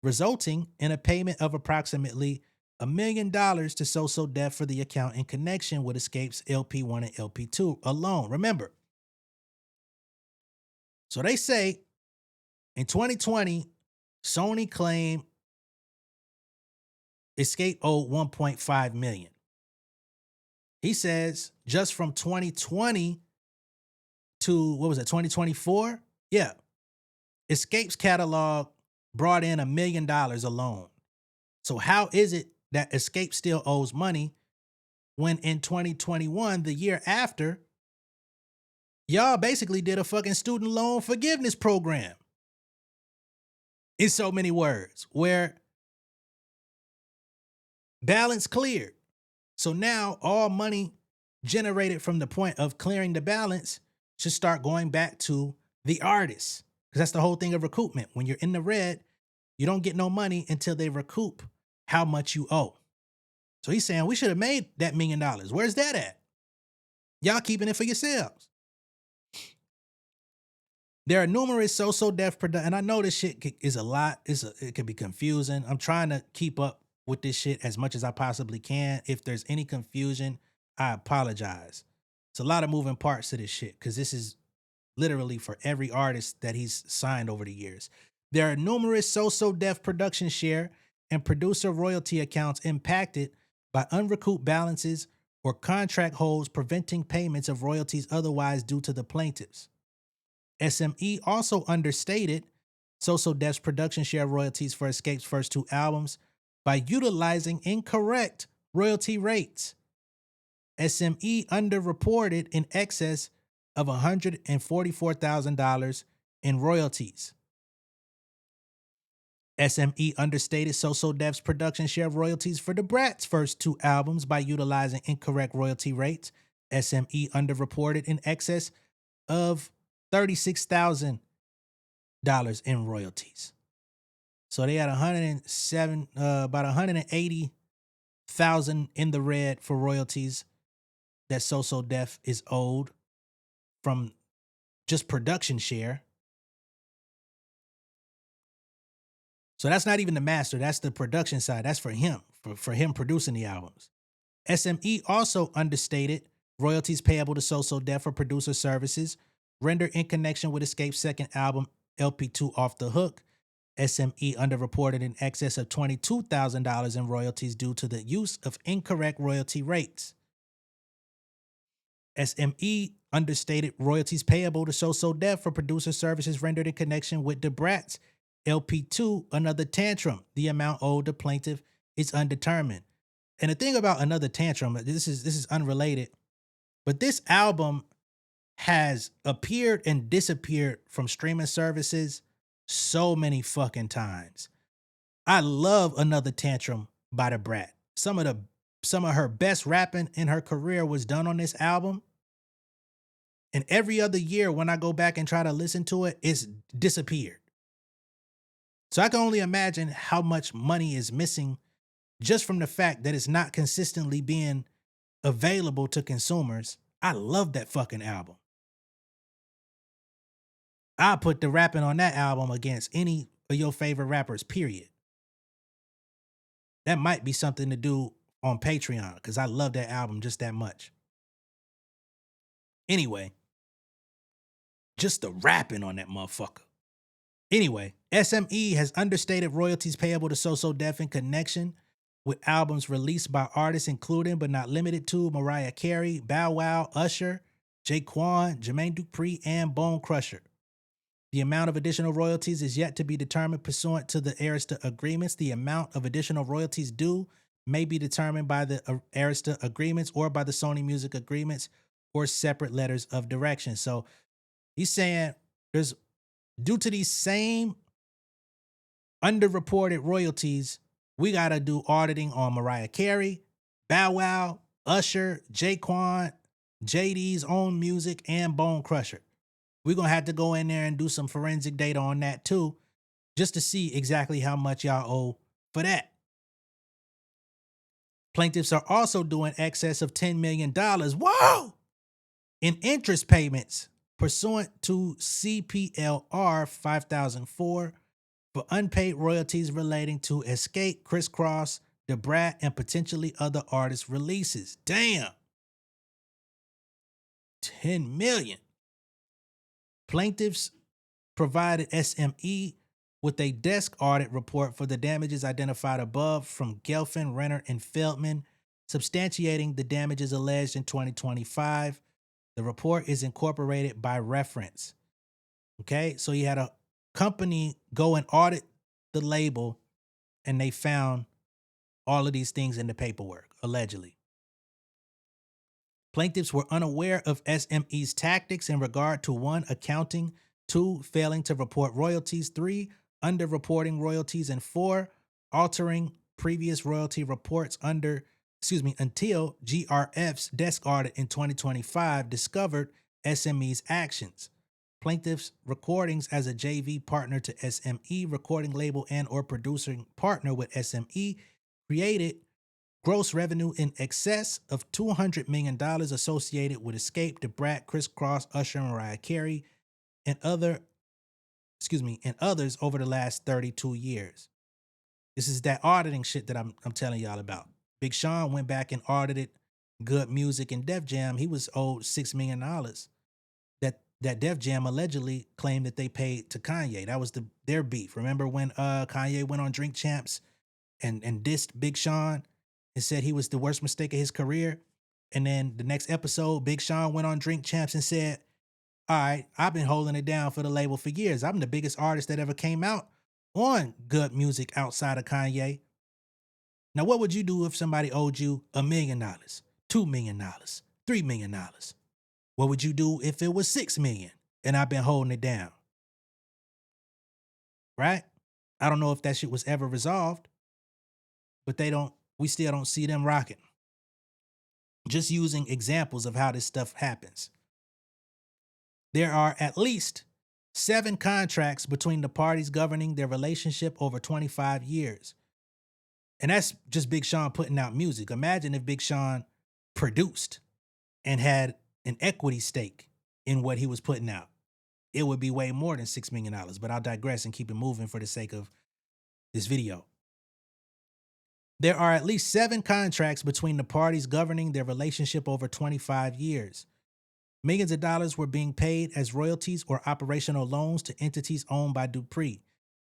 resulting in a payment of approximately $1 million to So Def for the account in connection with Escape's LP1 and LP2 alone. Remember, so they say in 2020, Sony claimed Escape owed $1.5 million. He says just from 2020 to, 2024? Yeah. Escape's catalog brought in $1 million alone. So how is it that Escape still owes money when in 2021, the year after, y'all basically did a fucking student loan forgiveness program? In so many words, where balance cleared. So now all money generated from the point of clearing the balance should start going back to the artist. Because that's the whole thing of recoupment. When you're in the red, you don't get no money until they recoup how much you owe. So he's saying we should have made that $1 million. Where's that at? Y'all keeping it for yourselves. There are numerous So Def productions, and I know this shit is a lot. It can be confusing. I'm trying to keep up with this shit as much as I possibly can. If there's any confusion, I apologize. It's a lot of moving parts to this shit because this is literally for every artist that he's signed over the years. There are numerous So Def production share and producer royalty accounts impacted by unrecouped balances or contract holds preventing payments of royalties otherwise due to the plaintiffs. SME also understated So Def's production share royalties for Escape's first two albums by utilizing incorrect royalty rates. SME underreported in excess of $144,000 in royalties. SME understated So Def's production share of royalties for the Brat's first 2 albums by utilizing incorrect royalty rates. SME underreported in excess of $36,000 in royalties. So they had 107, about 180,000 in the red for royalties that So Def is owed from just production share. So that's not even the master. That's the production side. That's for him, for him producing the albums. SME also understated royalties payable to So Def for producer services rendered in connection with Escape's second album, LP2 Off the Hook. SME underreported in excess of $22,000 in royalties due to the use of incorrect royalty rates. SME understated royalties payable to So Def for producer services rendered in connection with the Brat's LP2, Another Tantrum. The amount owed the plaintiff is undetermined. And the thing about Another Tantrum, this is unrelated, but this album has appeared and disappeared from streaming services so many fucking times. I love Another Tantrum by the Brat. Some of her best rapping in her career was done on this album. And every other year when I go back and try to listen to it, it's disappeared. So I can only imagine how much money is missing just from the fact that it's not consistently being available to consumers. I love that fucking album. I put the rapping on that album against any of your favorite rappers, period. That might be something to do on Patreon because I love that album just that much. Anyway, just the rapping on that motherfucker. Anyway, SME has understated royalties payable to So Def in connection with albums released by artists including but not limited to Mariah Carey, Bow Wow, Usher, Jaquan, Jermaine Dupri, and Bone Crusher. The amount of additional royalties is yet to be determined pursuant to the Arista agreements. The amount of additional royalties due may be determined by the Arista agreements or by the Sony Music agreements or separate letters of direction. So he's saying there's, due to these same underreported royalties, we got to do auditing on Mariah Carey, Bow Wow, Usher, Jaquan, JD's own music, and Bone Crusher. We're going to have to go in there and do some forensic data on that too, just to see exactly how much y'all owe for that. Plaintiffs are also doing excess of $10 million, whoa, in interest payments pursuant to CPLR 5004 for unpaid royalties relating to Escape, Crisscross, The Brat, and potentially other artists' releases. Damn. $10 million. Plaintiffs provided SME with a desk audit report for the damages identified above from Gelfand, Renner, and Feldman, substantiating the damages alleged in 2025. The report is incorporated by reference. Okay, so you had a company go and audit the label, and they found all of these things in the paperwork, allegedly. Plaintiffs were unaware of SME's tactics in regard to 1, accounting, 2, failing to report royalties, 3, underreporting royalties, and 4, altering previous royalty reports until GRF's desk audit in 2025 discovered SME's actions. Plaintiffs' recordings as a JV partner to SME, recording label and or producing partner with SME, created gross revenue in excess of $200 million associated with Escape, The Brat, Crisscross, Usher, Mariah Carey, and others over the last 32 years. This is that auditing shit that I'm telling y'all about. Big Sean went back and audited Good Music and Def Jam. He was owed $6 million that Def Jam allegedly claimed that they paid to Kanye. That was their beef. Remember when Kanye went on Drink Champs and dissed Big Sean and said he was the worst mistake of his career? And then the next episode, Big Sean went on Drink Champs and said, all right, I've been holding it down for the label for years. I'm the biggest artist that ever came out on Good Music outside of Kanye. Now, what would you do if somebody owed you $1 million, $2 million, $3 million? What would you do if it was $6 million and I've been holding it down? Right? I don't know if that shit was ever resolved, but we still don't see them rocking. Just using examples of how this stuff happens. There are at least 7 contracts between the parties governing their relationship over 25 years. And that's just Big Sean putting out music. Imagine if Big Sean produced and had an equity stake in what he was putting out. It would be way more than $6 million, but I'll digress and keep it moving for the sake of this video. There are at least 7 contracts between the parties governing their relationship over 25 years. Millions of dollars were being paid as royalties or operational loans to entities owned by Dupri.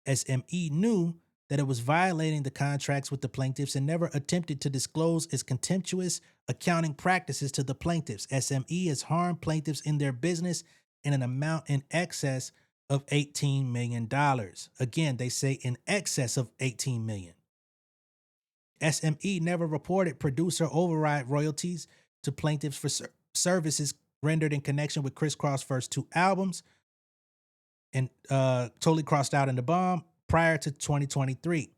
SME knew that it was violating the contracts with the plaintiffs and never attempted to disclose its contemptuous accounting practices to the plaintiffs. SME has harmed plaintiffs in their business in an amount in excess of $18 million. Again, they say in excess of $18 million. SME never reported producer override royalties to plaintiffs for services rendered in connection with Criss Cross' first 2 albums and totally crossed out in the bomb prior to 2023.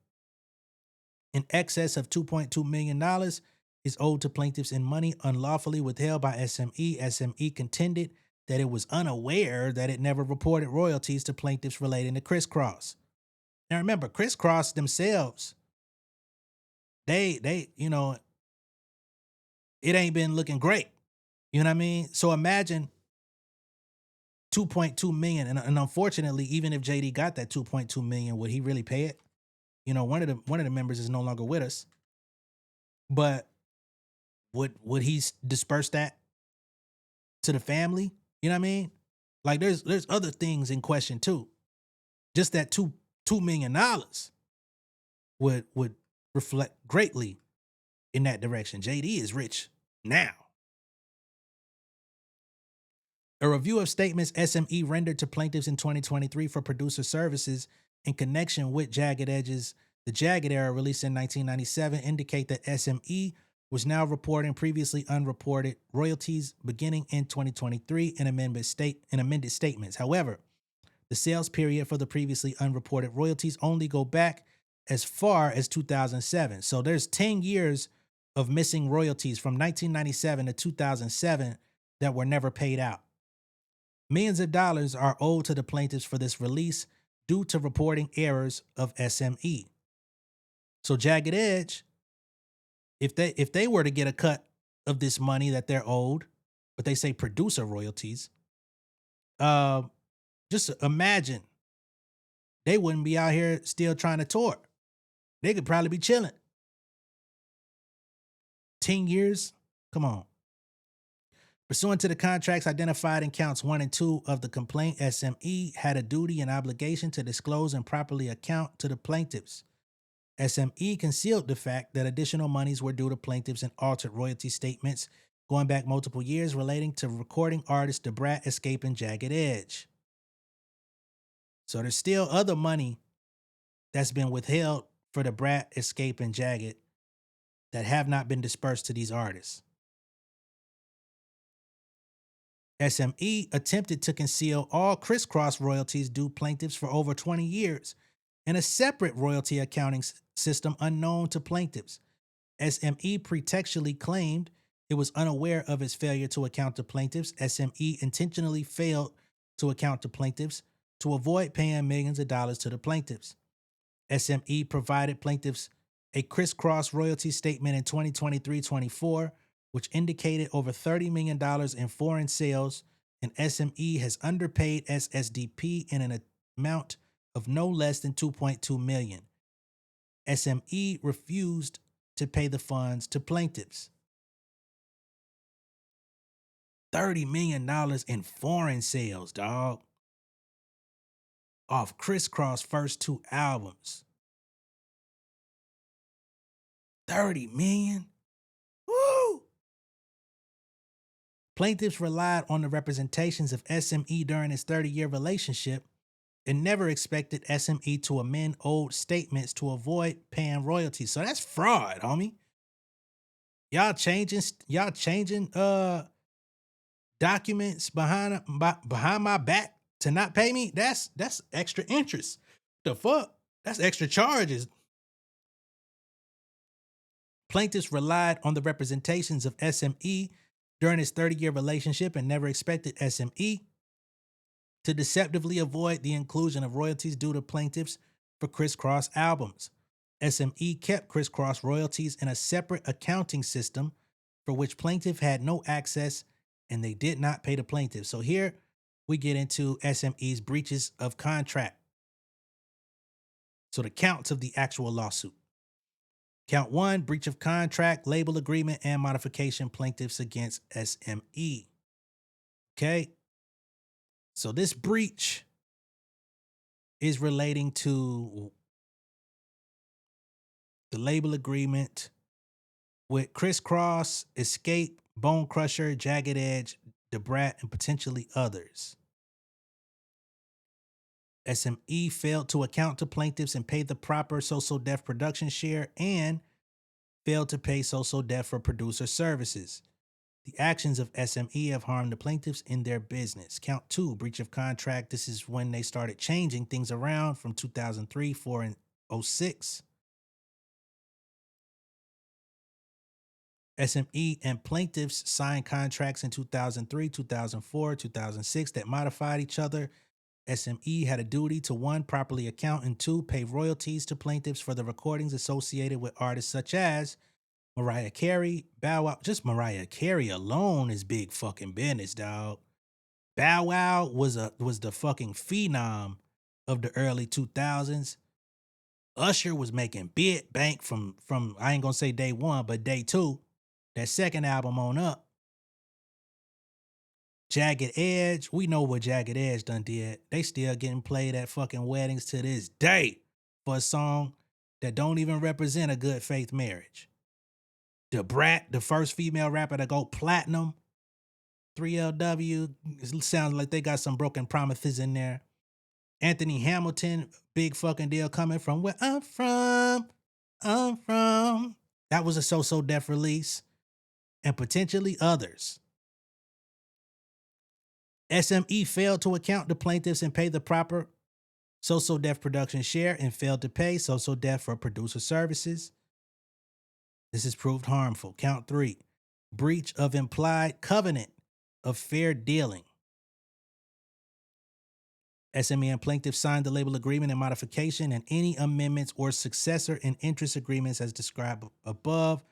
In excess of $2.2 million is owed to plaintiffs in money unlawfully withheld by SME. SME contended that it was unaware that it never reported royalties to plaintiffs relating to Criss Cross. Now remember, Criss Cross themselves, they, you know, it ain't been looking great. You know what I mean? So imagine $2.2 million. And unfortunately, even if JD got that $2.2 million, would he really pay it? You know, one of the members is no longer with us. But would he disperse that to the family? You know what I mean? Like there's other things in question too. Just that $2 million would reflect greatly in that direction. JD is rich now. A review of statements SME rendered to plaintiffs in 2023 for producer services in connection with Jagged Edge's The Jagged Era, released in 1997, indicate that SME was now reporting previously unreported royalties beginning in 2023 in amended statements. However, the sales period for the previously unreported royalties only go back as far as 2007. So there's 10 years of missing royalties from 1997 to 2007 that were never paid out. Millions of dollars are owed to the plaintiffs for this release due to reporting errors of SME. So Jagged Edge, if they were to get a cut of this money that they're owed, but they say producer royalties, just imagine they wouldn't be out here still trying to tour. They could probably be chilling. 10 years? Come on. Pursuant to the contracts identified in counts 1 and 2 of the complaint, SME had a duty and obligation to disclose and properly account to the plaintiffs. SME concealed the fact that additional monies were due to plaintiffs in altered royalty statements going back multiple years relating to recording artist Da Brat, Escape, and Jagged Edge. So there's still other money that's been withheld for Da Brat, Escape, and Jagged that have not been dispersed to these artists. SME attempted to conceal all Criss Cross royalties due plaintiffs for over 20 years in a separate royalty accounting system unknown to plaintiffs. SME pretextually claimed it was unaware of its failure to account to plaintiffs. SME intentionally failed to account to plaintiffs to avoid paying millions of dollars to the plaintiffs. SME provided plaintiffs a Criss Cross royalty statement in 2023-24, which indicated over $30 million in foreign sales, and SME has underpaid SSDP in an amount of no less than $2.2 million. SME refused to pay the funds to plaintiffs. $30 million in foreign sales, dog. Off Criss Cross' first 2 albums. 30 million? Woo! Plaintiffs relied on the representations of SME during its 30-year relationship and never expected SME to amend old statements to avoid paying royalties. So that's fraud, homie. Y'all changing documents behind my back to not pay me. That's extra interest. The fuck? That's extra charges. Plaintiffs relied on the representations of SME during his 30-year relationship and never expected SME to deceptively avoid the inclusion of royalties due to plaintiffs for Criss-Cross albums. SME kept Criss-Cross royalties in a separate accounting system for which plaintiff had no access, and they did not pay the plaintiff. So here we get into SME's breaches of contract. So the counts of the actual lawsuit. Count 1, breach of contract, label agreement, and modification plaintiffs against SME. Okay. So this breach is relating to the label agreement with Criss-Cross, Escape, Bone Crusher, Jagged Edge, Da Brat, and potentially others. SME failed to account to plaintiffs and pay the proper So Def production share and failed to pay So Def for producer services. The actions of SME have harmed the plaintiffs in their business. Count 2, breach of contract. This is when they started changing things around from 2003, 4, and 06. SME and plaintiffs signed contracts in 2003, 2004, 2006 that modified each other. SME had a duty to 1, properly account, and 2, pay royalties to plaintiffs for the recordings associated with artists such as Mariah Carey, Bow Wow. Just Mariah Carey alone is big fucking business, dog. Bow Wow was the fucking phenom of the early 2000s. Usher was making big bank from I ain't gonna say day 1, but day 2. That second album on up. Jagged Edge, we know what Jagged Edge done did. They still getting played at fucking weddings to this day for a song that don't even represent a good faith marriage. Da Brat, the first female rapper to go platinum. 3LW, it sounds like they got some broken promises in there. Anthony Hamilton, big fucking deal coming from where I'm from. That was a So Def release. And potentially others. SME failed to account the plaintiffs and pay the proper So Def production share and failed to pay So Def for producer services. This is proved harmful. Count 3, breach of implied covenant of fair dealing. SME and plaintiffs signed the label agreement and modification and any amendments or successor and interest agreements as described above.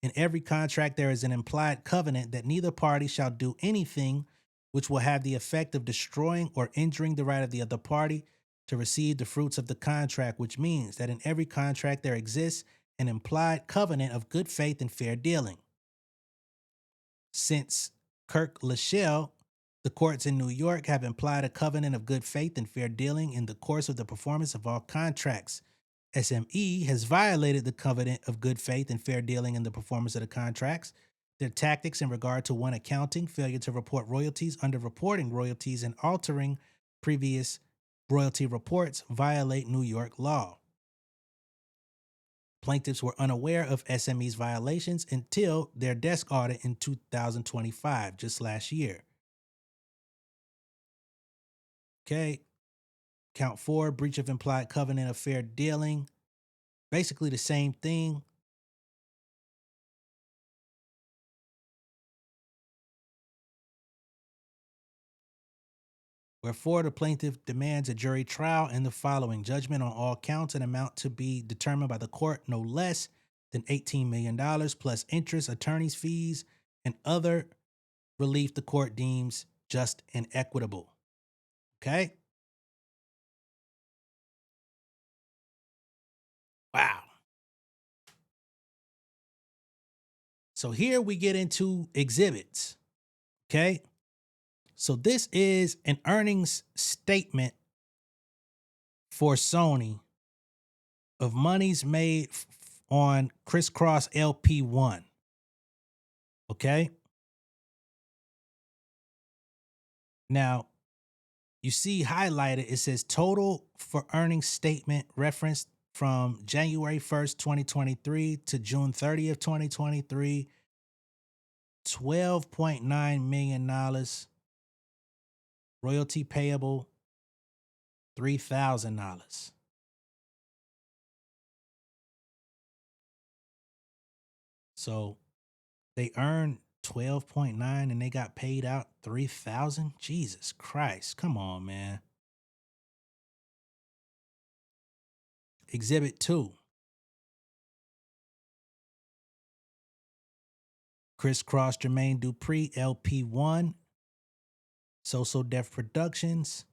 In every contract, there is an implied covenant that neither party shall do anything which will have the effect of destroying or injuring the right of the other party to receive the fruits of the contract, which means that in every contract there exists an implied covenant of good faith and fair dealing. Since Kirk Lachelle, the courts in New York have implied a covenant of good faith and fair dealing in the course of the performance of all contracts. SME has violated the covenant of good faith and fair dealing in the performance of the contracts. Their tactics in regard to 1, accounting, failure to report royalties, underreporting royalties, and altering previous royalty reports violate New York law. Plaintiffs were unaware of SME's violations until their desk audit in 2025, just last year. Okay. Count 4, breach of implied covenant of fair dealing. Basically the same thing. Wherefore the plaintiff demands a jury trial in the following: judgment on all counts, an amount to be determined by the court no less than $18 million plus interest, attorney's fees, and other relief the court deems just and equitable. Okay? Wow. So here we get into exhibits. Okay? So this is an earnings statement for Sony of monies made on Criss-Cross LP1. Okay? Now, you see highlighted, it says total for earnings statement referenced from January 1st, 2023 to June 30th, 2023, $12.9 million. Royalty payable, $3,000. So they earned 12.9 and they got paid out 3,000. Jesus Christ. Come on, man. Exhibit 2. Crisscross Jermaine Dupri, LP1. So Def Productions.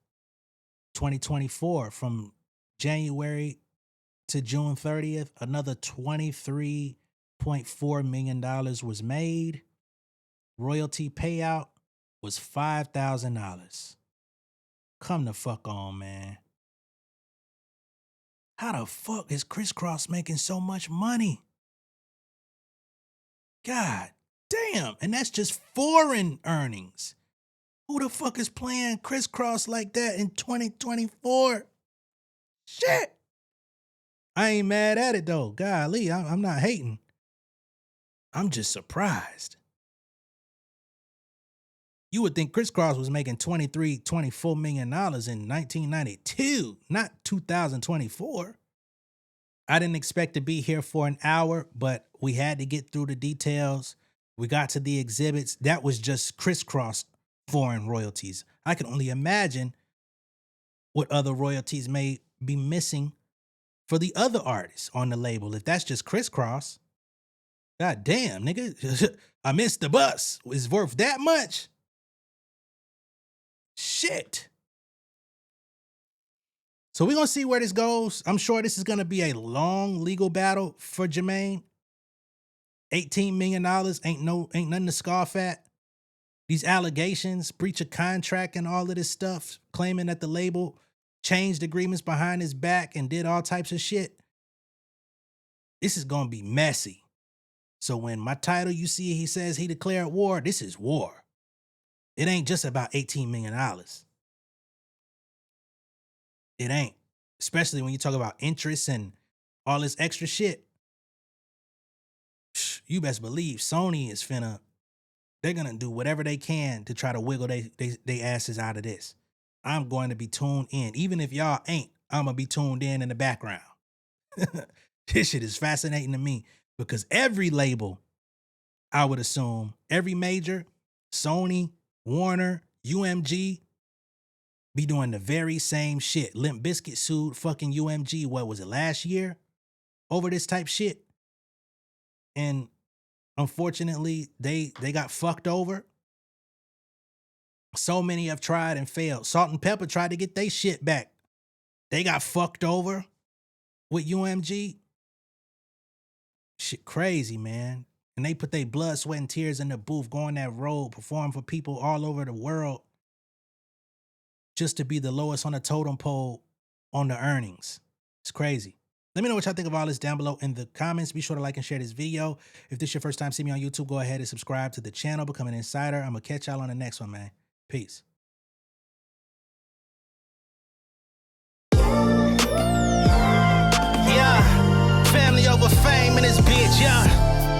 2024, from January to June 30th, another $23.4 million was made. Royalty payout was $5,000. Come the fuck on, man. How the fuck is Crisscross making so much money? God damn. And that's just foreign earnings. Who the fuck is playing Crisscross like that in 2024? Shit. I ain't mad at it though. Golly, I'm not hating. I'm just surprised. You would think Crisscross was making $24 million in 1992, not 2024. I didn't expect to be here for an hour, but we had to get through the details. We got to the exhibits. That was just Crisscross foreign royalties. I can only imagine what other royalties may be missing for the other artists on the label. If that's just Crisscross, god damn, nigga, I missed the bus. It's worth that much? Shit. So we're going to see where this goes. I'm sure this is going to be a long legal battle for Jermaine. $18 million ain't nothing to scoff at. These allegations, breach of contract and all of this stuff, claiming that the label changed agreements behind his back and did all types of shit. This is going to be messy. So when my title, you see, he says he declared war, this is war. It ain't just about $18 million. It ain't. Especially when you talk about interest and all this extra shit. You best believe Sony is they're going to do whatever they can to try to wiggle they asses out of this. I'm going to be tuned in. Even if y'all ain't, I'm going to be tuned in the background. This shit is fascinating to me because every label, I would assume, every major, Sony, Warner, UMG, be doing the very same shit. Limp Bizkit sued fucking UMG, what was it, last year? Over this type shit. And unfortunately, they got fucked over. So many have tried and failed. Salt and Pepper tried to get their shit back. They got fucked over with UMG. Shit crazy, man. And they put their blood, sweat, and tears in the booth, going that road, performing for people all over the world just to be the lowest on the totem pole on the earnings. It's crazy. Let me know what y'all think of all this down below in the comments. Be sure to like and share this video. If this is your first time seeing me on YouTube, go ahead and subscribe to the channel, become an insider. I'm going to catch y'all on the next one, man. Peace. Yeah, family over fame in this bitch, yeah.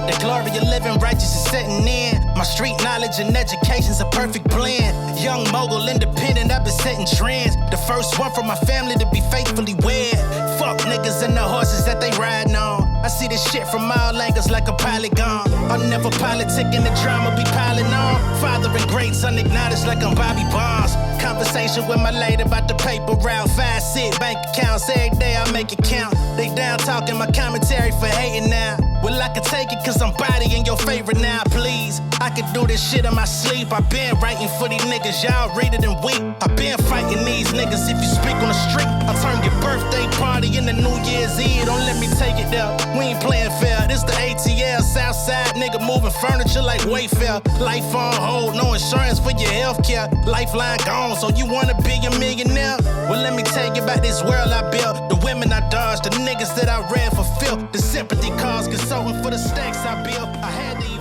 The glory of living righteous is setting in. My street knowledge and education's a perfect blend. Young mogul, independent, I've been setting trends. The first one from my family to be faithfully wed. Fuck niggas and the horses that they riding on. I see this shit from all angles like a polygon. I'm never politicking, the drama be piling on. Father and great son acknowledged like I'm Bobby Bonds. Conversation with my lady about the paper route. 5 sit bank accounts, every day I make it count. They down talking my commentary for hating now. Well, I can take it cause I'm bodying your favorite now, please. I can do this shit in my sleep. I been writing for these niggas, y'all read it and weep. I been fighting these niggas if you speak on the street. I'll turn your birthday party into New Year's Eve. Don't let me take it there. We ain't playing fair. This the ATL, Southside nigga moving furniture like Wayfair. Life on hold, no insurance for your healthcare. Lifeline gone, so you wanna be a millionaire? Well, let me tell you about this world I built. The women I dodged, the niggas that I read for filth. The sympathy calls, consulting for the stacks I built. I had to